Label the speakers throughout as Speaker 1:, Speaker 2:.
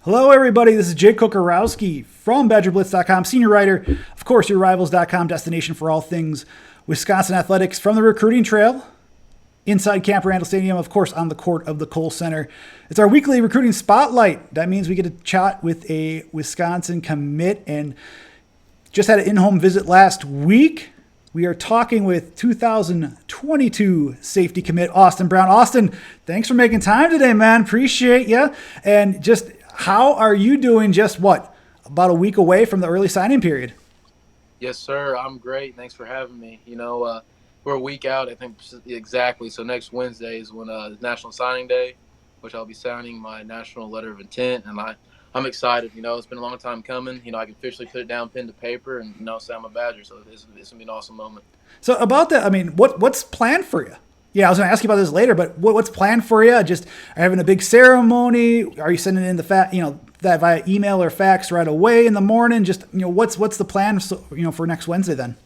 Speaker 1: Hello, everybody. This is Jake Kokorowski from BadgerBlitz.com, senior writer, of course, your Rivals.com destination for all things Wisconsin athletics from the recruiting trail, inside Camp Randall Stadium, of course, on the court of the Kohl Center. It's our weekly recruiting spotlight. That means we get to chat with a Wisconsin commit and just had an in-home visit last week. We are talking with 2022 safety commit Austin Brown. Austin, thanks for making time today, man. Appreciate you. And just how are you doing about a week away from the early signing period?
Speaker 2: Yes, sir. I'm great. Thanks for having me. We're a week out, I think, exactly. So next Wednesday is when National Signing Day, which I'll be signing my national letter of intent. And I'm excited. It's been a long time coming. I can officially put it down pen to paper and, say I'm a Badger. So this going to be an awesome moment.
Speaker 1: So about that, what's planned for you? Yeah, I was going to ask you about this later, but what's planned for you? Just having a big ceremony? Are you sending in that via email or fax right away in the morning? Just, what's the plan, for next Wednesday then?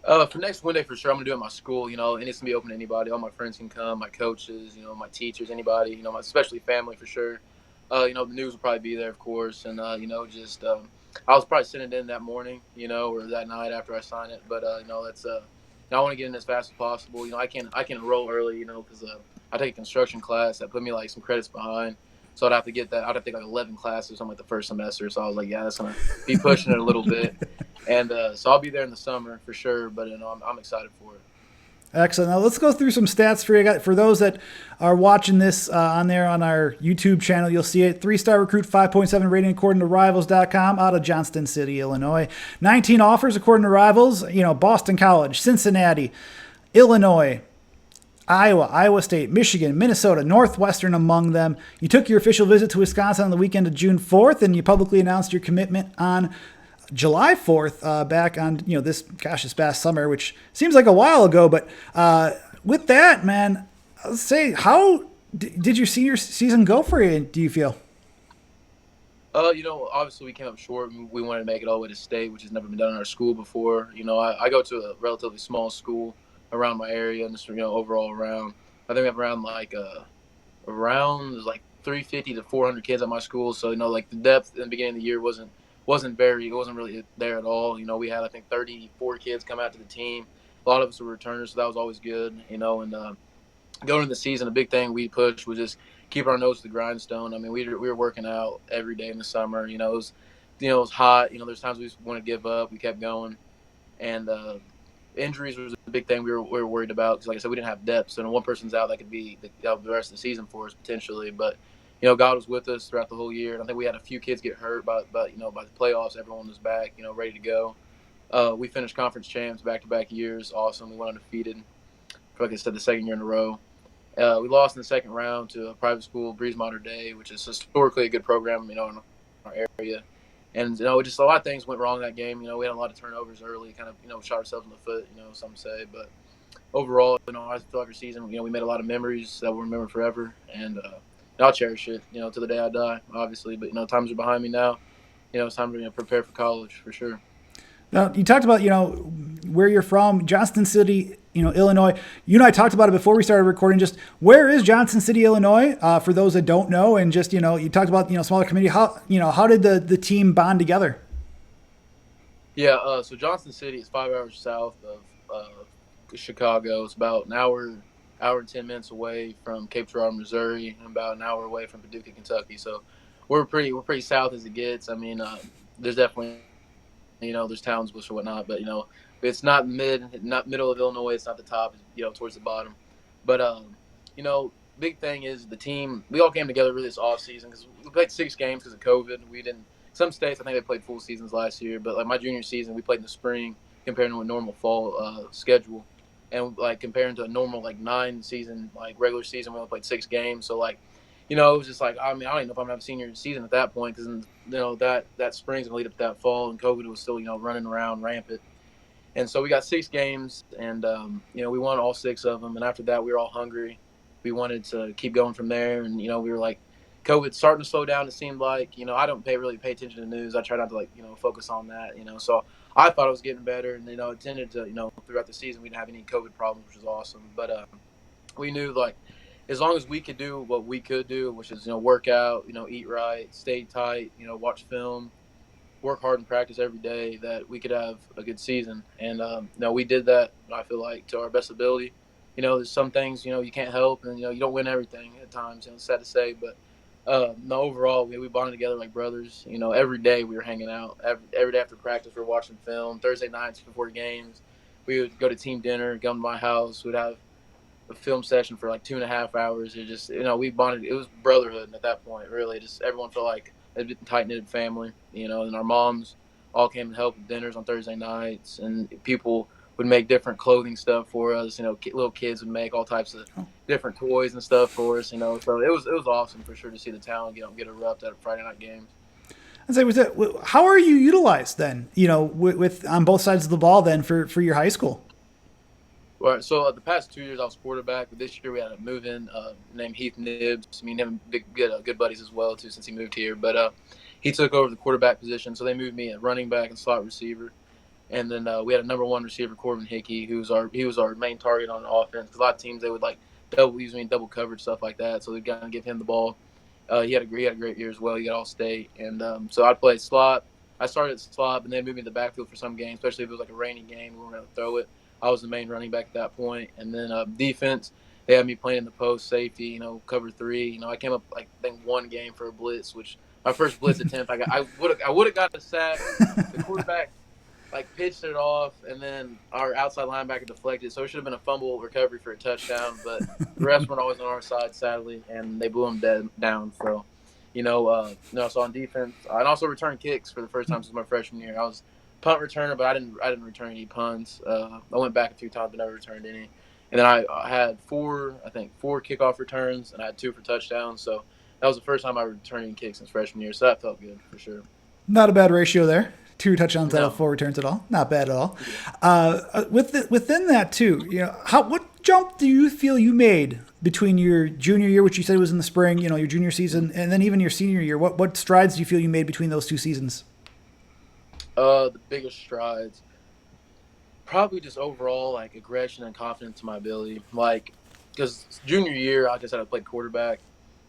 Speaker 2: For next Wednesday, for sure, I'm going to do it at my school, and it's going to be open to anybody. All my friends can come, my coaches, my teachers, anybody, especially family for sure. The news will probably be there, of course. And, I was probably sending it in that morning, or that night after I sign it. But, I want to get in as fast as possible. I can enroll early, because I take a construction class that put me like some credits behind. So I'd have to get that. I'd have to take like 11 classes or something like the first semester. So I was like, yeah, that's going to be pushing it a little bit. And so I'll be there in the summer for sure. But I'm excited for it.
Speaker 1: Excellent. Now let's go through some stats for you. For those that are watching this on our YouTube channel, you'll see it. 3-star recruit, 5.7 rating according to Rivals.com, out of Johnston City, Illinois. 19 offers according to Rivals. Boston College, Cincinnati, Illinois, Iowa, Iowa State, Michigan, Minnesota, Northwestern among them. You took your official visit to Wisconsin on the weekend of June 4th, and you publicly announced your commitment on July 4th, back on, this past summer, which seems like a while ago. But with that, man, let's say, how did your senior season go for you, do you feel?
Speaker 2: Obviously we came up short. We wanted to make it all the way to state, which has never been done in our school before. I go to a relatively small school around my area, and just, overall around, I think we have around there's like 350 to 400 kids at my school. So, the depth in the beginning of the year wasn't really there at all. We had, I think, 34 kids come out to the team. A lot of us were returners, so that was always good, and going into the season, a big thing we pushed was just keep our nose to the grindstone. I mean, we were working out every day in the summer. It was hot. There's times we just want to give up. We kept going, and injuries was a big thing we were worried about, because, like I said, we didn't have depth. So when one person's out, that could be the rest of the season for us potentially. But God was with us throughout the whole year. And I think we had a few kids get hurt, but by the playoffs, everyone was back, ready to go. We finished conference champs back-to-back years. Awesome. We went undefeated for, like I said, the second year in a row. We lost in the second round to a private school, Breeze Modern Day, which is historically a good program, in our area. And, just a lot of things went wrong that game. We had a lot of turnovers early, kind of, shot ourselves in the foot, some say. But overall, I feel like our season, we made a lot of memories that we'll remember forever. And I'll cherish it, to the day I die, obviously. But, times are behind me now. It's time to prepare for college for sure.
Speaker 1: Now, you talked about, where you're from, Johnston City, Illinois. You and I talked about it before we started recording. Just where is Johnston City, Illinois, for those that don't know? And just, you talked about, smaller community. How did the team bond together?
Speaker 2: Yeah, so Johnston City is 5 hours south of Chicago. It's about an hour and 10 minutes away from Cape Girardeau, Missouri, and about an hour away from Paducah, Kentucky. So we're pretty south as it gets. I mean, there's definitely, there's towns or whatnot, but it's not middle of Illinois. It's not the top. It's, towards the bottom. But big thing is the team. We all came together really this off season because we played 6 games because of COVID. We didn't. Some states, I think, they played full seasons last year, but like my junior season, we played in the spring compared to a normal fall schedule. And comparing to a normal 9-season regular season, we only played 6 games. So it was just I don't even know if I'm gonna have a senior season at that point, because that spring's gonna lead up to that fall, and COVID was still running around rampant. And so we got 6 games, and we won all 6 of them. And after that, we were all hungry. We wanted to keep going from there, and we were COVID's starting to slow down. It seemed like I don't really pay attention to the news. I try not to focus on that. So I thought it was getting better, and it tended to throughout the season we didn't have any COVID problems, which was awesome. But we knew as long as we could do what we could do, which is work out, eat right, stay tight, watch film, work hard and practice every day, that we could have a good season. And no, we did that. I feel like to our best ability. There's some things you can't help, and you don't win everything at times. It's sad to say, but no, overall we bonded together like brothers. Every day we were hanging out. Every day after practice we were watching film. Thursday nights before games, we would go to team dinner, come to my house. We'd have a film session for like 2.5 hours. It just we bonded. It was brotherhood at that point. Really, just everyone felt like a tight knit family. And our moms all came and helped with dinners on Thursday nights, and people would make different clothing stuff for us. Little kids would make all types of different toys and stuff for us. So it was awesome for sure to see the talent get erupted at Friday night games.
Speaker 1: And say, how are you utilized then? With on both sides of the ball then for your high school.
Speaker 2: Right. So the past 2 years I was quarterback, but this year we had a move-in named Heath Nibbs. Me and him good buddies as well too since he moved here. But he took over the quarterback position, so they moved me at running back and slot receiver. And then we had a number one receiver, Corbin Hickey, he was our main target on offense. 'Cause a lot of teams they would like double coverage, stuff like that. So they'd kind of give him the ball. He had a great year as well. He got all state, and so I'd play slot. I started at slot, but they moved me to the backfield for some games, especially if it was like a rainy game. We weren't going to throw it. I was the main running back at that point. And then defense, they had me playing in the post, safety, cover three. I came up I think one game for a blitz, which my first blitz attempt, I would have got the sack. The quarterback pitched it off, and then our outside linebacker deflected. So it should have been a fumble recovery for a touchdown, but the refs weren't always on our side, sadly, and they blew him down. So, so on defense, and also returned kicks for the first time since my freshman year. I was punt returner, but I didn't return any punts. I went back a few times, but never returned any. And then I had four kickoff returns, and I had 2 for touchdowns. So that was the first time I returned any kicks since freshman year. So that felt good for sure.
Speaker 1: Not a bad ratio there. 2 touchdowns out of 4 returns at all. Not bad at all. Within that too, what jump do you feel you made between your junior year, which you said was in the spring, your junior season, and then even your senior year? What strides do you feel you made between those 2 seasons?
Speaker 2: The biggest strides, probably just overall aggression and confidence in my ability. Because junior year, like I said, I played quarterback,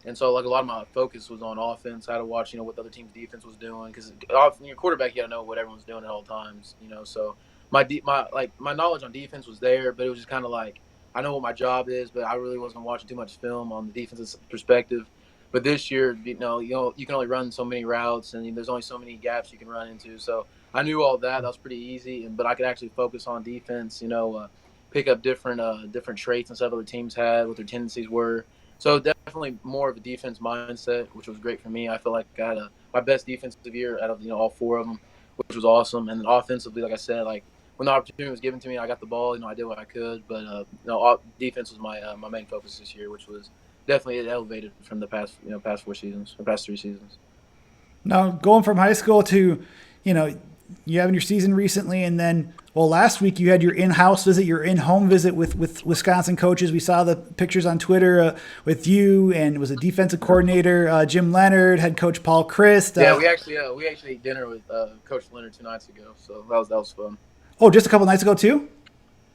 Speaker 2: and so a lot of my focus was on offense. I had to watch what the other team's defense was doing, because your quarterback, you got to know what everyone's doing at all times. So my knowledge on defense was there, but it was just kind of I know what my job is, but I really wasn't watching too much film on the defensive perspective. But this year, you can only run so many routes, and there's only so many gaps you can run into. So I knew all that. That was pretty easy, but I could actually focus on defense. Pick up different traits and stuff other teams had, what their tendencies were. So definitely more of a defense mindset, which was great for me. I feel like I had my best defensive year out of all 4 of them, which was awesome. And then offensively, like I said, when the opportunity was given to me, I got the ball. I did what I could. But defense was my main focus this year, which was definitely elevated from the past 4 seasons, or past 3 seasons.
Speaker 1: Now, going from high school to, you having your season recently, and then, last week you had your in-house visit, your in-home visit with Wisconsin coaches. We saw the pictures on Twitter with you, and it was a defensive coordinator, Jim Leonard, head coach Paul Christ.
Speaker 2: Yeah, we actually ate dinner with Coach Leonard 2 nights ago, so that was fun.
Speaker 1: Oh, just a couple nights ago too?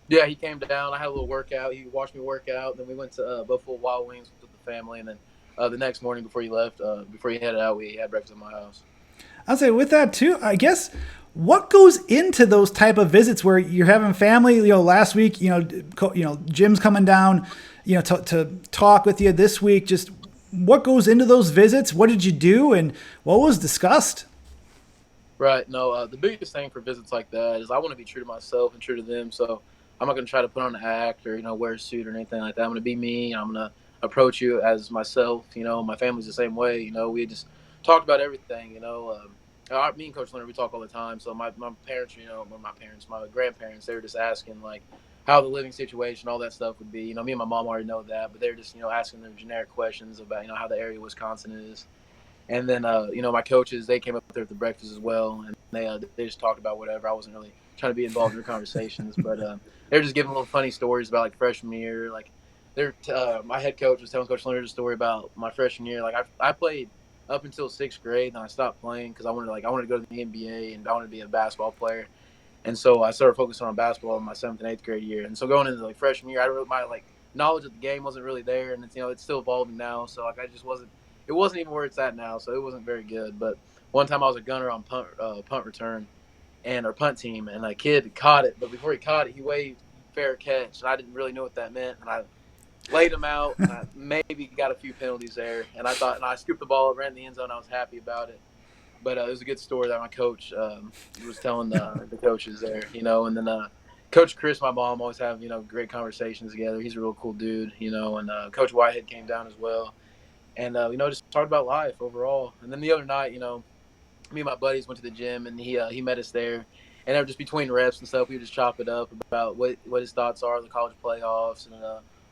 Speaker 2: Yeah, he came down. I had a little workout. He watched me work out. Then we went to Buffalo Wild Wings with the family, and then the next morning before he left, before he headed out, we had breakfast at my house.
Speaker 1: I'll say with that too, I guess, what goes into those type of visits where you're having family? Last week, Jim's coming down, to talk with you. This week, just what goes into those visits? What did you do, and what was discussed?
Speaker 2: Right. No, the biggest thing for visits like that is I want to be true to myself and true to them. So I'm not going to try to put on an act or wear a suit or anything like that. I'm going to be me. I'm going to approach you as myself. My family's the same way. We just talked about everything. Me and Coach Leonard, we talk all the time. So my parents, my grandparents, they were just asking how the living situation, all that stuff would be. Me and my mom already know that, but they're just asking them generic questions about how the area of Wisconsin is. And then my coaches, they came up there at the breakfast as well, and they just talked about whatever. I wasn't really trying to be involved in their conversations, but they were just giving little funny stories about freshman year. My head coach was telling Coach Leonard a story about my freshman year. I played up until 6th grade, and I stopped playing because I wanted to go to the NBA and I wanted to be a basketball player. And so I started focusing on basketball in my 7th and 8th grade year. And so going into freshman year, I wrote my knowledge of the game wasn't really there, and it's still evolving now. So like it wasn't even where it's at now. So it wasn't very good. But one time I was a gunner on punt return and our punt team, and a kid caught it, but before he caught it, he waved fair catch, and I didn't really know what that meant, and I laid him out, and I maybe got a few penalties there, and I scooped the ball, ran in the end zone. I was happy about it. But it was a good story that my coach was telling the coaches there, and then Coach Chris, my mom, always have, great conversations together. He's a real cool dude, and Coach Whitehead came down as well. And, just talked about life overall. And then the other night, me and my buddies went to the gym, and he met us there. And they were just between reps and stuff. We would just chop it up about what his thoughts are, the college playoffs, and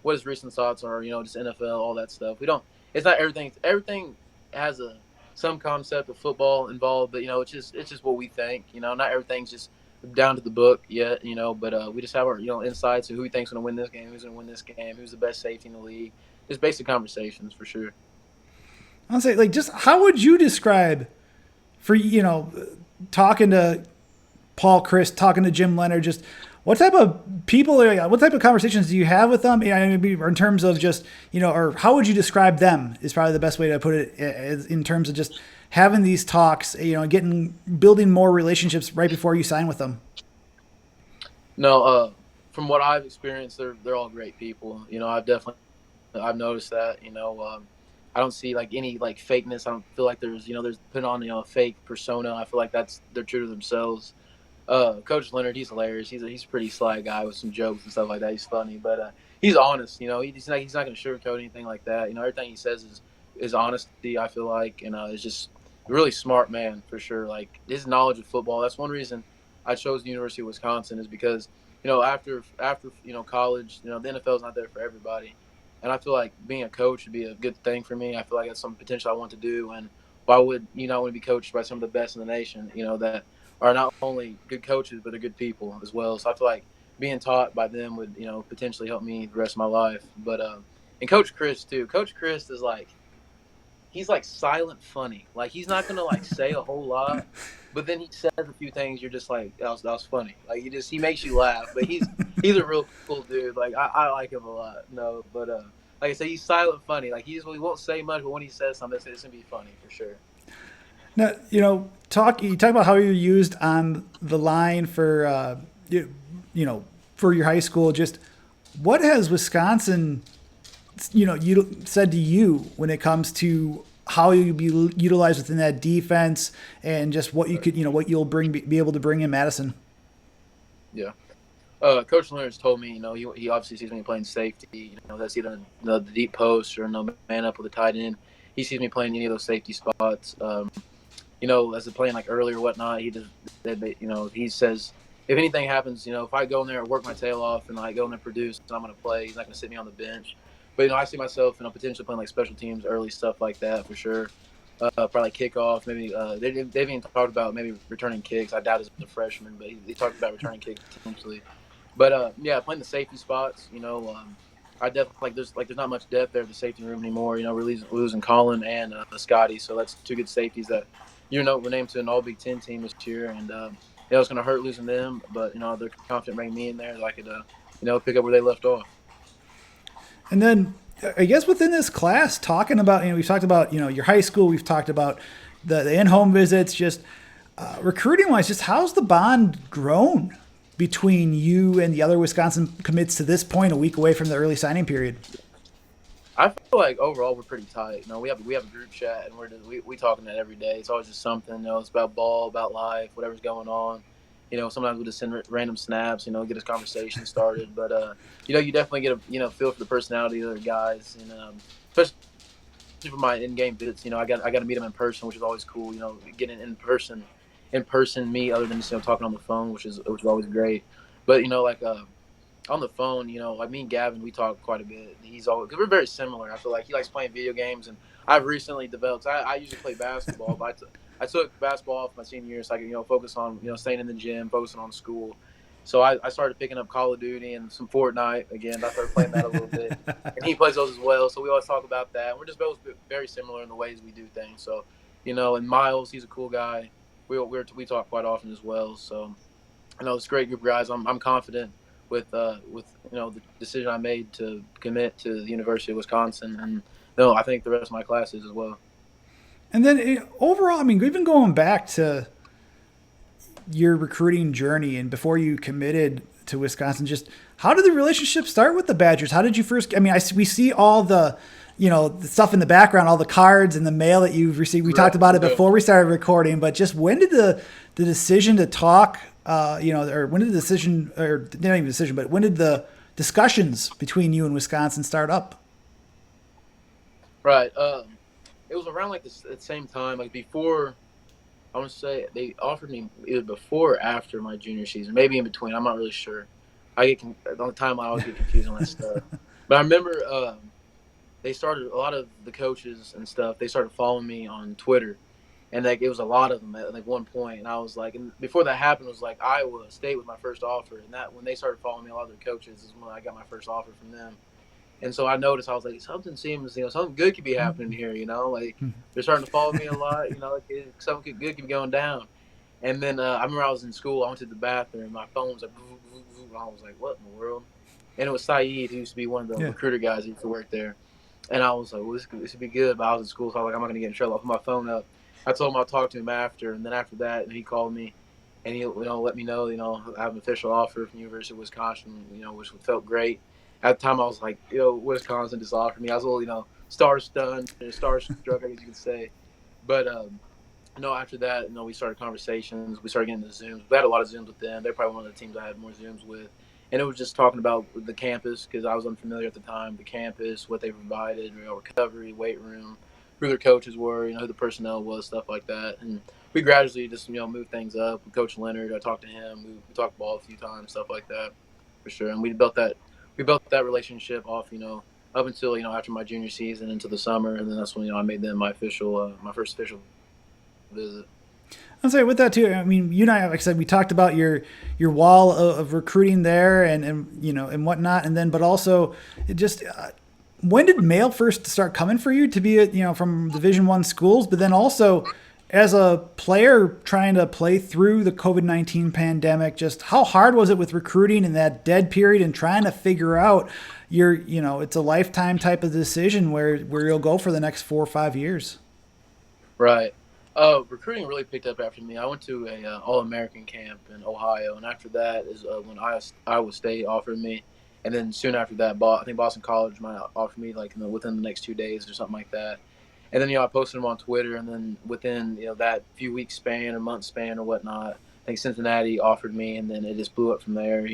Speaker 2: what his recent thoughts are, just NFL, all that stuff. It's not everything. Everything has some concept of football involved, but it's just what we think. Not everything's just down to the book yet. But we just have our insights of who we think's going to win this game, who's going to win this game, who's the best safety in the league. Just basic conversations for sure.
Speaker 1: I'll say, like, just how would you describe, for talking to Paul Chris, talking to Jim Leonard, just what type of people, what type of conversations do you have with them? In terms of just, or how would you describe them is probably the best way to put it, in terms of just having these talks, building more relationships right before you sign with them.
Speaker 2: No, from what I've experienced, they're all great people. I've noticed that, I don't see like any like fakeness. I don't feel like there's put on, a fake persona. I feel like they're true to themselves. Coach Leonard, he's hilarious. He's a pretty sly guy with some jokes and stuff like that. He's funny, but he's honest. He's not going to sugarcoat anything like that. Everything he says is honesty. I feel like, and it's just a really smart man for sure. Like his knowledge of football. That's one reason I chose the University of Wisconsin, is because after college, the NFL is not there for everybody, and I feel like being a coach would be a good thing for me. I feel like that's some potential I want to do, and why would I want to be coached by some of the best in the nation? That are not only good coaches, but they're good people as well. So I feel like being taught by them would, potentially help me the rest of my life. But and Coach Chris too. Coach Chris is like, he's like silent funny. Like he's not gonna like say a whole lot, but then he says a few things. You're just like, that was funny. Like he makes you laugh. But he's a real cool dude. Like I like him a lot. No, but like I say, he's silent funny. Like he won't say much, but when he says something, it's gonna be funny for sure.
Speaker 1: Now, you talk about how you're used on the line for, for your high school. Just what has Wisconsin, you said to you when it comes to how you be utilized within that defense, and just what you could, what you'll be able to bring in Madison?
Speaker 2: Yeah. Coach Leonard's told me, he obviously sees me playing safety. That's either the deep post or no man up with a tight end. He sees me playing any of those safety spots. As a playing like early or whatnot, he says if anything happens, if I go in there and work my tail off and I go in there and produce, I'm going to play. He's not going to sit me on the bench. But I see myself, potentially playing like special teams, early stuff like that for sure. Probably like kickoff. Maybe they've even talked about maybe returning kicks. I doubt as a freshman, but he talked about returning kicks potentially. But yeah, playing the safety spots. I definitely there's not much depth there at the safety room anymore. We're losing Colin and Scotty, so that's two good safeties that we're named to an All Big Ten team this year, and it's going to hurt losing them, but they're confident bringing me in there so I could pick up where they left off.
Speaker 1: And then I guess within this class, talking about we've talked about your high school, we've talked about the in-home visits, just recruiting wise, just how's the bond grown between you and the other Wisconsin commits to this point, a week away from the early signing period?
Speaker 2: I feel like overall we're pretty tight. We have a group chat, and we talking that every day. It's always just something. It's about ball, about life, whatever's going on. Sometimes we'll just send random snaps. Get this conversation started. But you definitely get a feel for the personality of the other guys, and especially for my in-game visits. I got to meet them in person, which is always cool. Getting in person meet other than just talking on the phone, which is always great. But on the phone, like me and Gavin, we talk quite a bit. Because we're very similar. I feel like he likes playing video games, and I've recently developed. I usually play basketball, but I took basketball off my senior year so I could focus on staying in the gym, focusing on school. So I started picking up Call of Duty and some Fortnite again. I started playing that a little bit, and he plays those as well. So we always talk about that. And we're just both very similar in the ways we do things. So and Miles, he's a cool guy. We talk quite often as well. So it's a great group of guys. I'm confident with the decision I made to commit to the University of Wisconsin, and no, I think the rest of my classes as well.
Speaker 1: And then overall, I mean, we've been going back to your recruiting journey and before you committed to Wisconsin. Just how did the relationship start with the Badgers? How did you first? I mean, we see all the, the stuff in the background, all the cards and the mail that you've received. We talked about it before we started recording, but just when did the decision to talk, or when did the decision, or not even decision, but when did the discussions between you and Wisconsin start up?
Speaker 2: Right. It was around like this at the same time, like before. I want to say they offered me either before or after my junior season, maybe in between. I'm not really sure. I get on the timeline. I always get confused on that stuff. But I remember they started a lot of the coaches and stuff. They started following me on Twitter, and like it was a lot of them at like one point. And I was like, and before that happened, it was like Iowa State was my first offer, and that when they started following me, a lot of the coaches is when I got my first offer from them. And so I noticed, I was like, something seems, something good could be happening here, like they're starting to follow me a lot, like something good could be going down. And then I remember I was in school, I went to the bathroom, my phone was like, boo, boo, boo, and I was like, what in the world? And it was Saeed, who used to be one of the recruiter guys who used to work there. And I was like, well, this would be good. But I was in school, so I was like, I'm not going to get in trouble. I put my phone up. I told him I'll talk to him after. And then after that, he called me and he let me know, I have an official offer from the University of Wisconsin, which felt great. At the time, I was like, Wisconsin just offered me. I was a little, star-stunned, starstruck, I guess you could say. But, after that, we started conversations. We started getting into Zooms. We had a lot of Zooms with them. They're probably one of the teams I had more Zooms with. And it was just talking about the campus because I was unfamiliar at the time, the campus, what they provided, recovery, weight room, who their coaches were, who the personnel was, stuff like that. And we gradually just, moved things up. With Coach Leonard, I talked to him. We talked ball a few times, stuff like that, for sure. And we built that relationship off, up until, after my junior season into the summer. And then that's when, I made them my first official visit.
Speaker 1: I'll say with that too. I mean, you and I, like I said, we talked about your wall of recruiting there and whatnot, and then but also it just when did mail first start coming for you to be from Division I schools, but then also as a player trying to play through the COVID-19 pandemic, just how hard was it with recruiting in that dead period and trying to figure out it's a lifetime type of decision where you'll go for the next 4 or 5 years.
Speaker 2: Right. Recruiting really picked up after me. I went to a All-American camp in Ohio, and after that is when Iowa State offered me, and then soon after that, I think Boston College might offer me like within the next 2 days or something like that. And then I posted them on Twitter, and then within that few weeks span or month span or whatnot, I think Cincinnati offered me, and then it just blew up from there.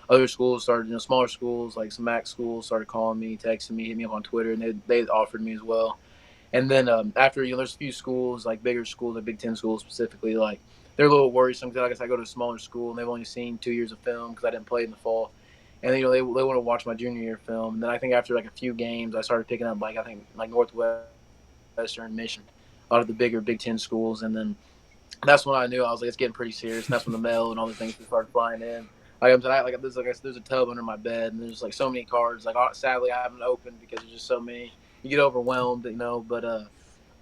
Speaker 2: Other schools started, smaller schools like some MAC schools started calling me, texting me, hitting me up on Twitter, and they offered me as well. And then after, there's a few schools, like bigger schools, like Big Ten schools specifically, like they're a little worrisome because I guess I go to a smaller school and they've only seen 2 years of film because I didn't play in the fall. And they want to watch my junior year film. And then I think after like a few games, I started picking up like Northwestern, Mission, a lot of the bigger Big Ten schools. And then that's when I knew I was like, it's getting pretty serious. And that's when the mail and all the things started flying in. There's a tub under my bed and there's like so many cards. Like sadly, I haven't opened because there's just so many. You get overwhelmed, but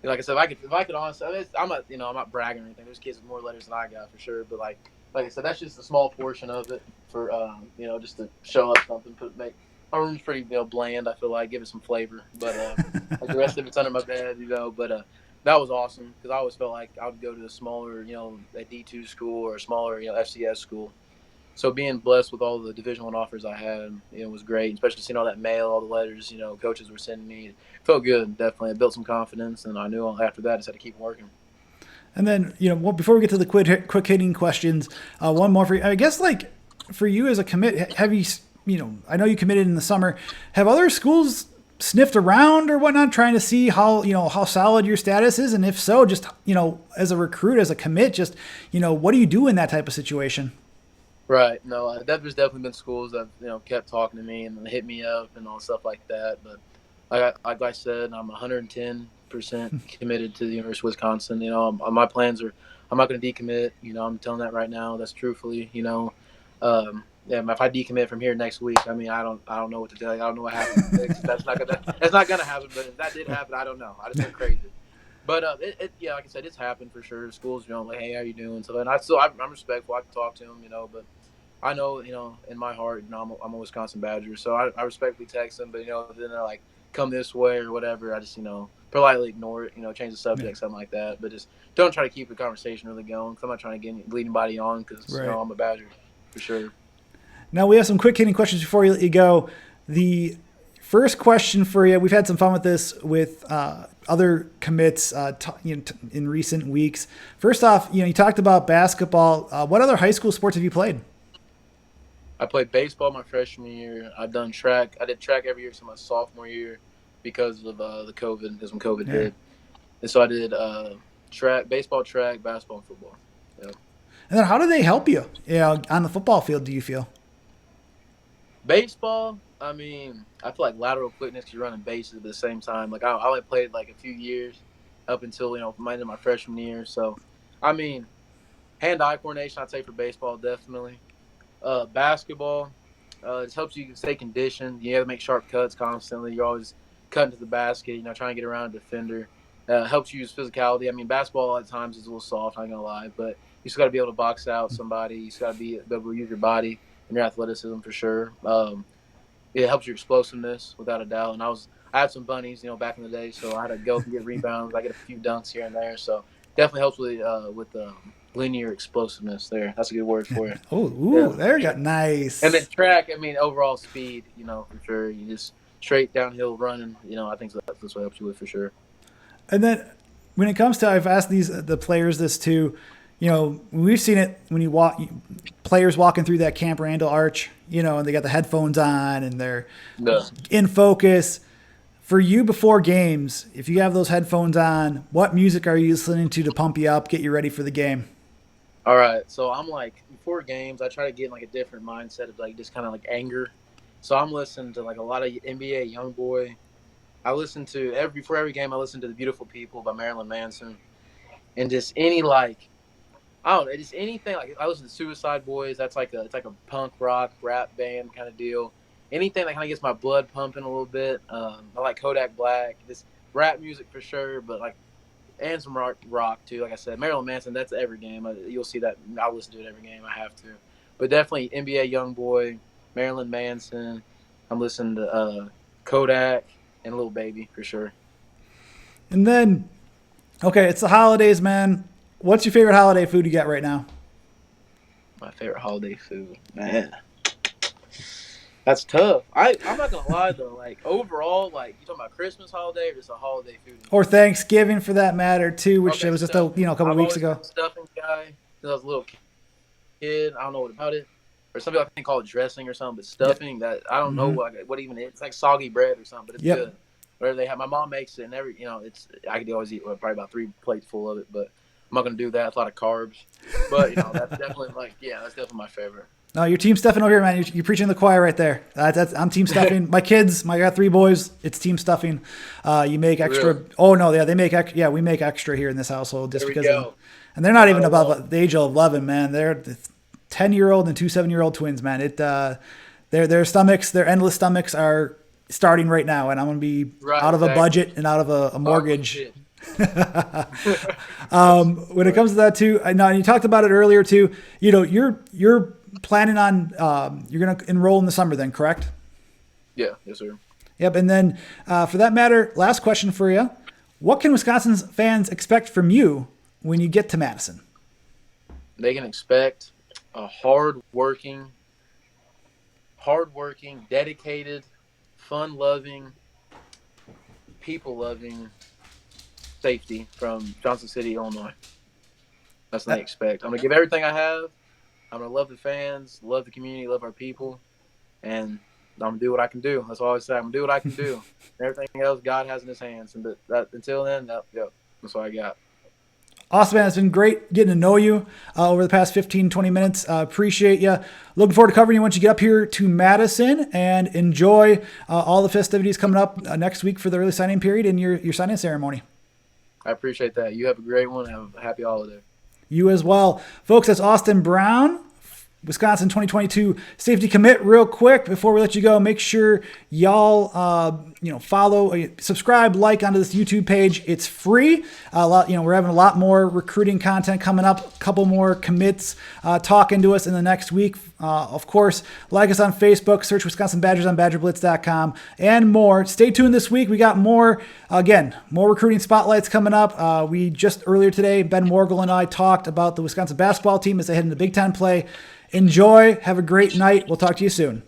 Speaker 2: like I said, if I could honestly, I'm not bragging or anything. There's kids with more letters than I got for sure, but like I said, that's just a small portion of it for just to show up something, make my room's pretty bland. I feel like give it some flavor, but like the rest of it's under my bed, but that was awesome because I always felt like I would go to a smaller, a D2 school or a smaller, FCS school. So being blessed with all the Division I offers I had, was great. Especially seeing all that mail, all the letters, coaches were sending me. It felt good, definitely. It built some confidence, and I knew after that I just had to keep working.
Speaker 1: And then, before we get to the quick hitting questions, one more for you. I guess, like, for you as a commit, have you, I know you committed in the summer. Have other schools sniffed around or whatnot, trying to see how, how solid your status is? And if so, just, as a recruit, as a commit, just, what do you do in that type of situation?
Speaker 2: Right. No, there's definitely been schools that kept talking to me and hit me up and all stuff like that. But like I said, I'm 110% committed to the University of Wisconsin. My plans are I'm not going to decommit. I'm telling that right now. That's truthfully. If I decommit from here next week, I mean, I don't know what to tell you. I don't know what happened. That's not gonna happen. But if that did happen, I don't know. I just went crazy. But like I said, it's happened for sure. Schools, like, hey, how you doing? So, and I'm respectful. I can talk to them, but I know, in my heart, I'm a Wisconsin Badger, so I respectfully text them. But then they're like, "Come this way" or whatever. I just politely ignore it. Change the
Speaker 1: Yeah.
Speaker 2: subject, something like that. But just don't try to keep the conversation really going. Cause I'm not trying to lead anybody on because
Speaker 1: Right.
Speaker 2: I'm a Badger for sure.
Speaker 1: Now we have some quick hitting questions before you let you go. The first question for you, we've had some fun with this with other commits in recent weeks. First off, you talked about basketball. What other high school sports have you played?
Speaker 2: I played baseball my freshman year. I've done track. I did track every year since my sophomore year because of the COVID, because when COVID hit. And so I did baseball, track, basketball, and football. Yeah.
Speaker 1: And then how do they help you on the football field, do you feel?
Speaker 2: Baseball, I feel like lateral quickness because you're running bases at the same time. Like, I only played like a few years up until, my freshman year. So, hand-eye coordination, I'd say for baseball, definitely. Basketball, it just helps you stay conditioned. You have to make sharp cuts constantly. You're always cutting to the basket, trying to get around a defender. Helps you use physicality. Basketball at times is a little soft, I'm not going to lie, but you just got to be able to box out somebody. You just got to be able to use your body and your athleticism for sure. It helps your explosiveness without a doubt. And I had some bunnies, back in the day, so I had to go and get rebounds. I get a few dunks here and there, so definitely helps with linear explosiveness. There, that's a good word for it.
Speaker 1: There you go, nice.
Speaker 2: And then track, overall speed, for sure. You just straight downhill running, I think that's what helps you with for sure.
Speaker 1: And then when it comes to, I've asked the players this too. We've seen it when you players walking through that Camp Randall arch, and they got the headphones on and they're in focus. For you before games, if you have those headphones on, what music are you listening to pump you up, get you ready for the game?
Speaker 2: All right, so I'm like before games, I try to get in like a different mindset of like just kind of like anger. So I'm listening to like a lot of NBA YoungBoy. I listen to before every game. I listen to "The Beautiful People" by Marilyn Manson, and just any like I don't know, just anything like I listen to Suicide Boys. It's like a punk rock rap band kind of deal. Anything that kind of gets my blood pumping a little bit. I like Kodak Black. This rap music for sure, but like and some rock too. Like I said, Marilyn Manson. That's every game. You'll see that. I listen to it every game. I have to, but definitely NBA YoungBoy, Marilyn Manson. I'm listening to Kodak and Lil Baby for sure.
Speaker 1: And then, okay, it's the holidays, man. What's your favorite holiday food you got right now?
Speaker 2: My favorite holiday food, man. That's tough. I'm not gonna lie though. Like overall, like you talking about Christmas holiday or just a holiday food?
Speaker 1: Or Thanksgiving for that matter too, which
Speaker 2: Okay,
Speaker 1: was just a couple weeks ago.
Speaker 2: Been a stuffing guy since I was a little kid. I don't know what about it, or some people I think call it dressing or something, but stuffing that I don't know what even it is. It's like soggy bread or something, but it's good. Whatever they have, my mom makes it, and I could always eat probably about 3 plates full of it, but I'm not gonna do that. It's a lot of carbs, but that's definitely that's definitely my favorite.
Speaker 1: No, you're team stuffing over here, man. You're preaching the choir right there. I'm team stuffing. My kids, I got 3 boys. It's team stuffing. You make extra. Really? Oh no, yeah, we make extra here in this household just because. And they're not even above the age of 11, man. They're 10-year-old and 2 7-year-old twins, man. Their stomachs, their endless stomachs are starting right now, and I'm gonna be out of a budget and out of a mortgage. When it comes to that too, and you talked about it earlier too. You're planning on you're going to enroll in the summer then, correct?
Speaker 2: Yeah, yes sir.
Speaker 1: Yep. And then for that matter, last question for you. What can Wisconsin's fans expect from you when you get to Madison?
Speaker 2: They can expect a hard-working, dedicated, fun-loving, people-loving safety from Johnson City, Illinois. That's what they expect. I'm going to give everything I have. I'm going to love the fans, love the community, love our people, and I'm going to do what I can do. That's all I say. I'm going to do what I can do. Everything else God has in his hands. And until then, that's all I got.
Speaker 1: Awesome, man. It's been great getting to know you over the past 15, 20 minutes. Appreciate you. Looking forward to covering you once you get up here to Madison, and enjoy all the festivities coming up next week for the early signing period and your signing ceremony.
Speaker 2: I appreciate that. You have a great one. Have a happy holiday.
Speaker 1: You as well. Folks, that's Austin Brown Wisconsin 2022 safety commit real quick before we let you go. Make sure y'all follow, subscribe, like onto this YouTube page. It's free. We're having a lot more recruiting content coming up. A couple more commits talking to us in the next week. Of course, like us on Facebook, search Wisconsin Badgers on BadgerBlitz.com, and more. Stay tuned this week. We got more recruiting spotlights coming up. We just earlier today, Ben Morgul and I talked about the Wisconsin basketball team as they head into Big Ten play. Enjoy. Have a great night. We'll talk to you soon.